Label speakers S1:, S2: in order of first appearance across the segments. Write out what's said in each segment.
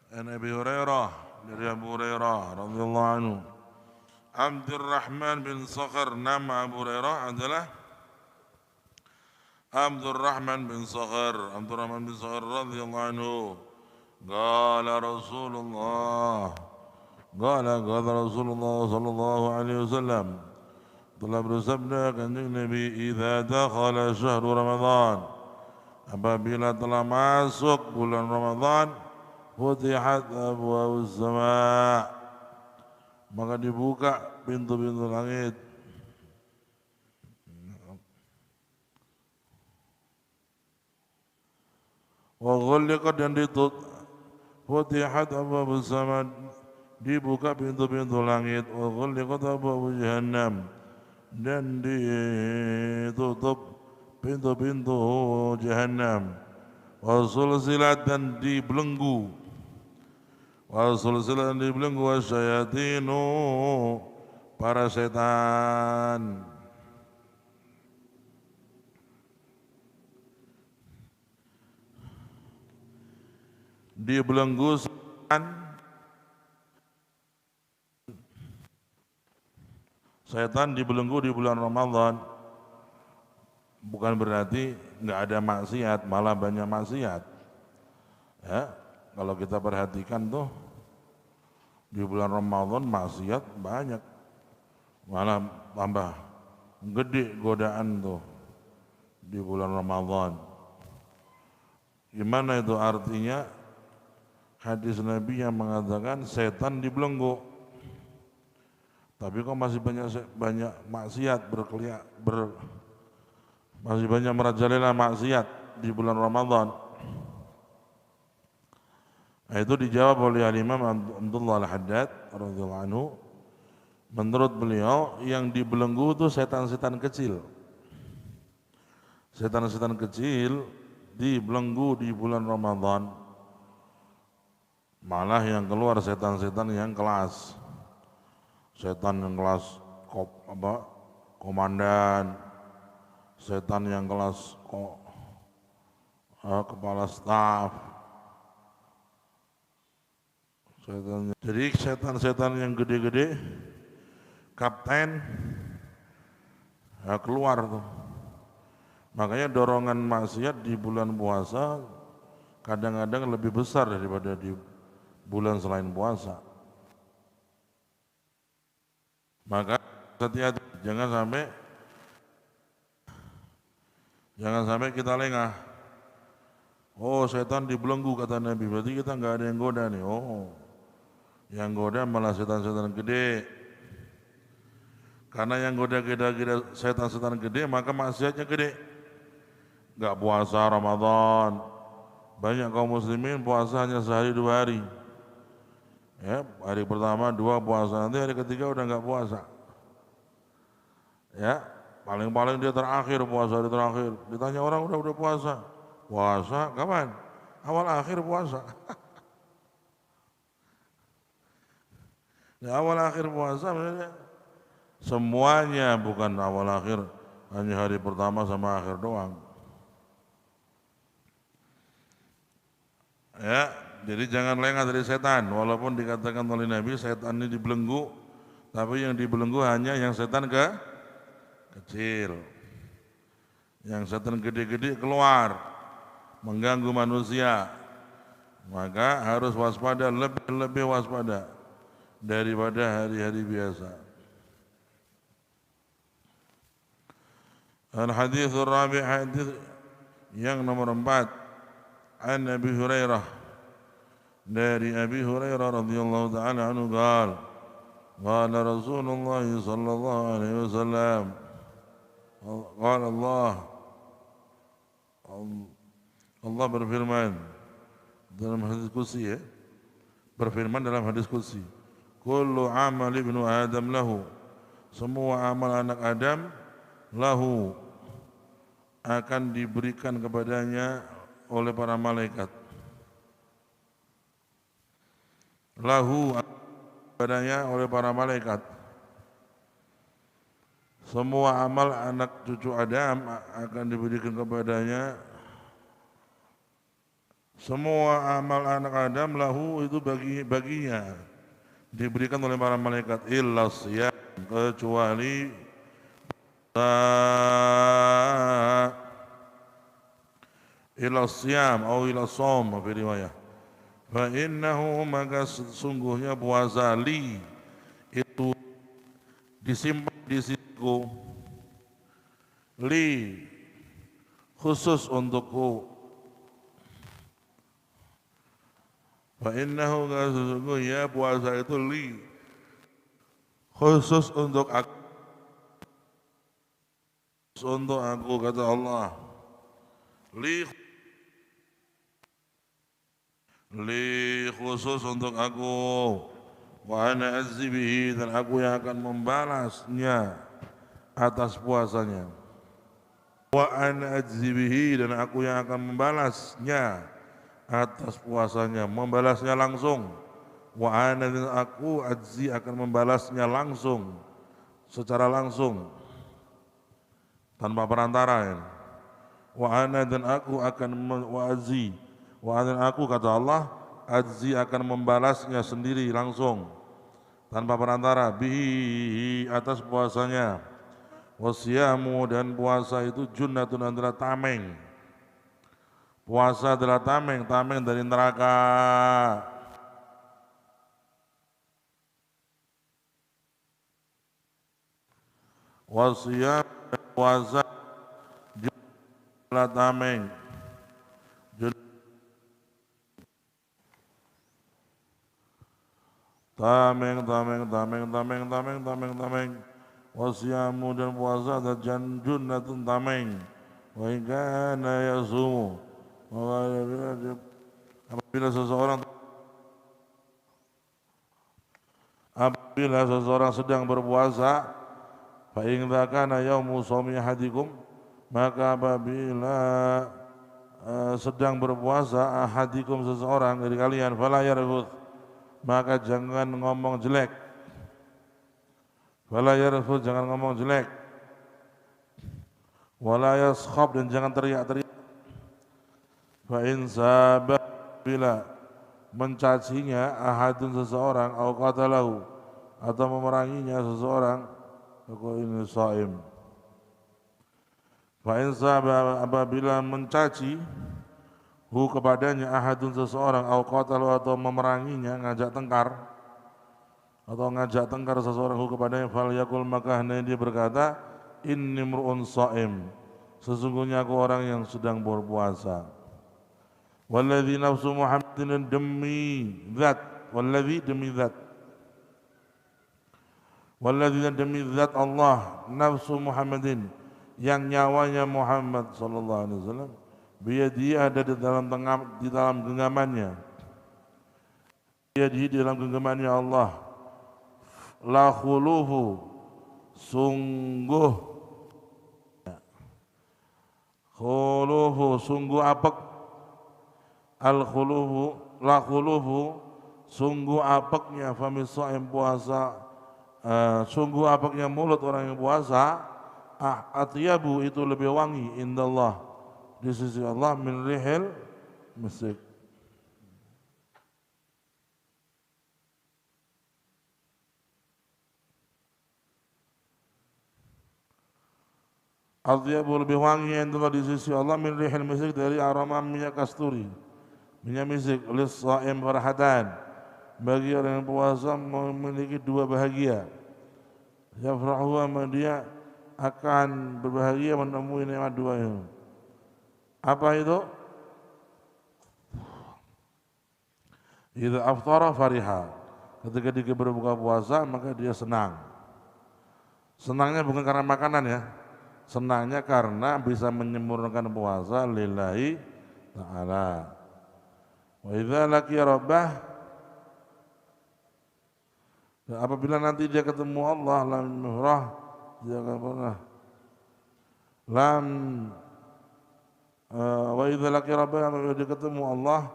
S1: An Abi Hurairah, dari Abu Hurairah radhiyallahu anhu. Abdurrahman bin Sakhar, nama Abu Hurairah adalah Abdurrahman bin Sakhar. Abdurrahman bin Sakhar radhiyallahu anhu. Qala Rasulullah, qala Rasulullah sallallahu alaihi wasallam, telah bersabda kanjeng Nabi, idza dakhala syahrul Ramadan, apabila telah masuk bulan Ramadan, futihat abwaabus sama', maka dibuka pintu-pintu langit. Wa ghulliqat, dan ditutup, futihat abwaabus sama', dibuka pintu-pintu langit. Wa ghulliqat abwaabu jahannam, dan ditutup pintu-pintu jahannam. Wa sulsilat, dan dibelenggu. Wa sulsilat, dan dibelenggu wasyayatinu, para setan. Dibelenggu setan dibelenggu di bulan Ramadan bukan berarti nggak ada maksiat, malah banyak maksiat. Ya, kalau kita perhatikan tuh di bulan Ramadan maksiat banyak, malah tambah gede godaan tuh di bulan Ramadan. Gimana itu artinya? Hadis Nabi yang mengatakan setan dibelenggu, tapi kok masih banyak maksiat masih banyak merajalela maksiat di bulan Ramadan. Nah, itu dijawab oleh Imam Abdullah Al-Haddad radhiyallahu anhu. Menurut beliau yang dibelenggu itu setan-setan kecil. Setan-setan kecil dibelenggu di bulan Ramadan. Malah yang keluar setan-setan yang kelas. Setan yang kelas komandan, setan yang kelas kepala staf. Jadi setan-setan yang gede-gede, kapten, keluar tuh. Makanya dorongan maksiat di bulan puasa kadang-kadang lebih besar daripada di bulan selain puasa. Maka hati-hati, jangan sampai kita lengah. Oh, setan dibelenggu kata Nabi, berarti kita nggak ada yang goda nih. Oh, yang goda malah setan-setan gede. Karena yang goda setan-setan gede, maka maksiatnya gede. Nggak puasa Ramadan. Banyak kaum muslimin puasa hanya sehari 2 hari. Ya, hari pertama 2 puasa, nanti hari ketiga udah nggak puasa. Ya, paling-paling dia terakhir puasa, hari terakhir. Ditanya orang udah puasa. Puasa kapan? Awal akhir puasa. Ya, awal akhir puasa semuanya, bukan awal akhir, hanya hari pertama sama akhir doang. Ya, jadi jangan lengah dari setan. Walaupun dikatakan oleh Nabi setan ini dibelenggu, tapi yang dibelenggu hanya yang setan kecil. Yang setan gede-gede keluar mengganggu manusia. Maka harus waspada, lebih waspada daripada hari-hari biasa. Al-hadithur rabi', hadis yang nomor 4. An Abi Hurairah, dari Abi Hurairah radhiyallahu ta'ala anhu qala Rasulullah sallallahu alaihi wasallam, qala Allah berfirman dalam hadis qudsi, ya, berfirman dalam hadis qudsi, kullu amal ibnu Adam lahu, semua amal anak Adam lahu, akan diberikan kepadanya oleh para malaikat. Lahu, kepadanya oleh para malaikat. Semua amal anak cucu Adam akan diberikan kepadanya Semua amal anak Adam lahu itu baginya diberikan oleh para malaikat illa siyam, kecuali illa siyam atau illa shaum fi riwayah. Fa innahu, maka sesungguhnya puasa li itu disimpan di sisiku, li khusus untukku. Fa innahu, sesungguhnya puasa itu li khusus untuk aku, kata Allah. Li khusus untuk aku. Wa ana azzi bihi, dan aku yang akan membalasnya atas puasanya. Wa ana azzi bihi, dan aku yang akan membalasnya atas puasanya, membalasnya langsung. Wa ana, dan aku azzi akan membalasnya langsung, secara langsung, tanpa perantara ya. Wa ana, dan aku akan wa azzi, wa ana, aku, kata Allah, azzi akan membalasnya sendiri langsung tanpa perantara, bihi, atas puasanya. Wasiyamu, dan puasa itu junnatun, adalah tameng. Puasa adalah tameng dari neraka. Wasiyam, puasa adalah tameng. Tameng. Wasiyamu, dan puasa adalah junnatun, tameng. Wa in kana yasumu, apabila seseorang sedang berpuasa, fa in kana yaumu shaumi ahadikum, maka apabila sedang berpuasa ahadikum, seseorang dari kalian, fala yarfuth, maka jangan ngomong jelek. Fala yarfuth, jangan ngomong jelek. Wala yaskhab, dan jangan teriak-teriak. Fa in sabah, bila mencacinya ahadun, seseorang, au qatalahu, atau memeranginya seseorang, aku ini shaim. Fa in sabah, apabila mencaci hu, kepadanya, ahadun, seseorang, au qatalahu, atau memeranginya, ngajak tengkar seseorang hu kepadanya, fal yakul, maka hendaknya dia berkata, inni mru'un shaim, sesungguhnya aku orang yang sedang berpuasa. Walladzi nafsu Muhammadin, demi zat, walladzi, demi zat, walladzi, demi zat Allah, nafsu Muhammadin, yang nyawanya Muhammad sallallahu alaihi wasallam, biyadi, ada di dalam genggamannya, biyadi, di dalam genggamannya Allah, la khuluhu, sungguh, khuluhu, sungguh apek, al khuluhu, la khuluhu, sungguh apeknya, famis shaim, puasa, sungguh apeknya mulut orang yang puasa, atyabu, itu lebih wangi, indallah, di sisi Allah, min rihil misik. Atyabu, lebih wangi, indallah, di sisi Allah, min rihil misik, dari aroma minyak kasturi, minyak misik. Lis shaim farhatan, bagi orang yang puasa memiliki dua bahagia. Yafrahu, dia akan berbahagia menemui nikmat dua itu. Apa itu? Idza aftara fariha, ketika dia berbuka puasa maka dia senang. Senangnya bukan karena makanan ya, senangnya karena bisa menyempurnakan puasa lillahi ta'ala. Wa idza laqiya rabbah, apabila nanti dia ketemu Allah, lam yuhrah, dia akan pernah wa idza laqiya rabbah, apabila dia ketemu Allah,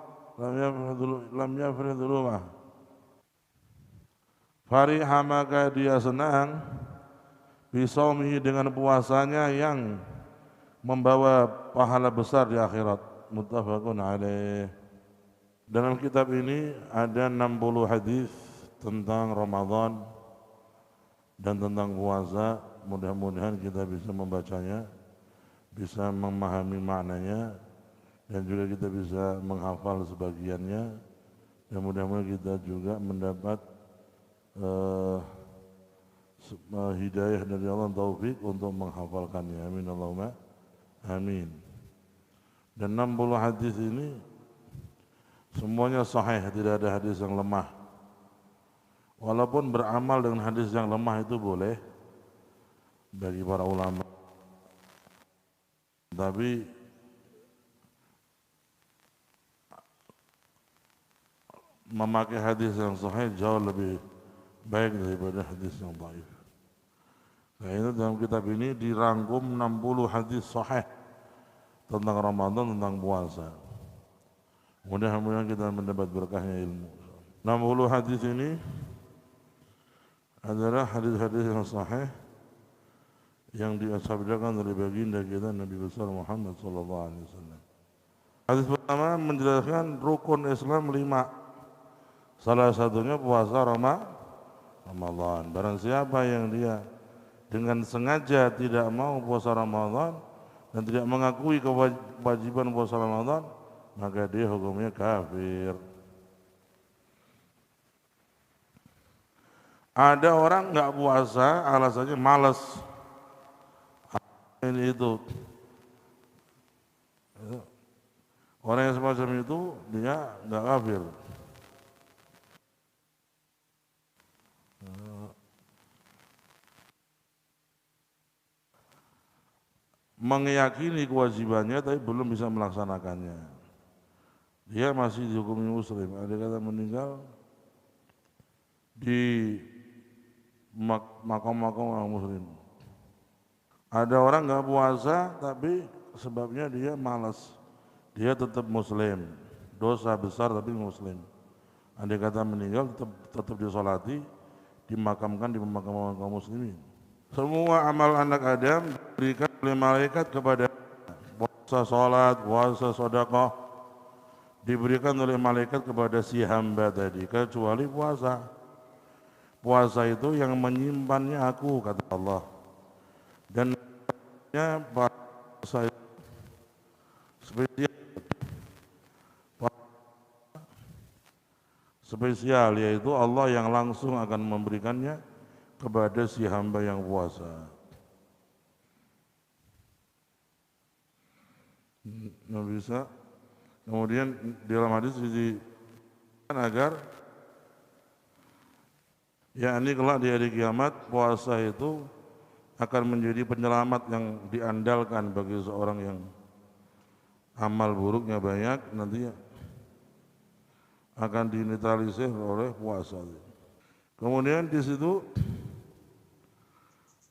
S1: lam yafrih dzulumah, fariha, maka dia senang, bisaumihi, dengan puasanya yang membawa pahala besar di akhirat. Muttafaqun alaih. Dalam kitab ini ada 60 hadis tentang Ramadan dan tentang puasa. Mudah-mudahan kita bisa membacanya, bisa memahami maknanya, dan juga kita bisa menghafal sebagiannya. Dan mudah-mudahan kita juga mendapat hidayah dari Allah, taufik untuk menghafalkannya. Amin Allahumma amin. Dan 60 hadis ini semuanya sahih, tidak ada hadis yang lemah. Walaupun beramal dengan hadis yang lemah itu boleh bagi para ulama, tapi memakai hadis yang sahih jauh lebih baik daripada hadis yang dhaif. Nah, itu dalam kitab ini dirangkum 60 hadis sahih tentang Ramadan, tentang puasa. Mudah-mudahan kita mendapat berkahnya ilmu. 60 hadis ini adalah hadis-hadis yang sahih yang disabdakan dari baginda kita Nabi besar Muhammad sallallahu alaihi wasallam. Hadis pertama menjelaskan rukun Islam 5. Salah satunya puasa Ramadan. Barang siapa yang dia dengan sengaja tidak mau puasa Ramadan dan tidak mengakui kewajiban puasa Ramadan, maka dia hukumnya kafir. Ada orang nggak puasa alasannya malas, ini itu. Orang yang semacam itu dia nggak kafir. Meyakini kewajibannya tapi belum bisa melaksanakannya, dia masih dihukumi muslim. Ada kata meninggal di makam-makam orang muslim. Ada orang nggak puasa tapi sebabnya dia malas, dia tetap muslim, dosa besar tapi muslim. Ada kata meninggal tetap disolati, dimakamkan di pemakaman kaum muslimin. Semua amal anak Adam diberikan oleh malaikat kepada puasa, sholat, puasa, sedekah, diberikan oleh malaikat kepada si hamba tadi, kecuali puasa. Puasa itu yang menyimpannya aku, kata Allah. Dan puasa itu spesial, yaitu Allah yang langsung akan memberikannya kepada si hamba yang puasa. Nggak bisa. Kemudian di dalam hadis disebutkan agar yakni kelak di hari kiamat puasa itu akan menjadi penyelamat yang diandalkan bagi seorang yang amal buruknya banyak, nanti akan dinetralisir oleh puasa. Kemudian di situ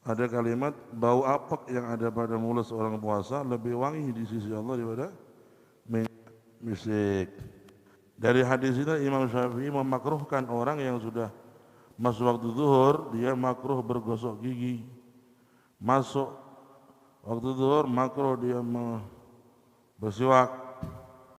S1: ada kalimat bau apek yang ada pada mulut seorang puasa lebih wangi di sisi Allah daripada minyak misik. Dari hadis ini Imam Syafi'i memakruhkan orang yang sudah masuk waktu zuhur, dia makruh bergosok gigi. Masuk waktu zuhur makruh dia bersiwak.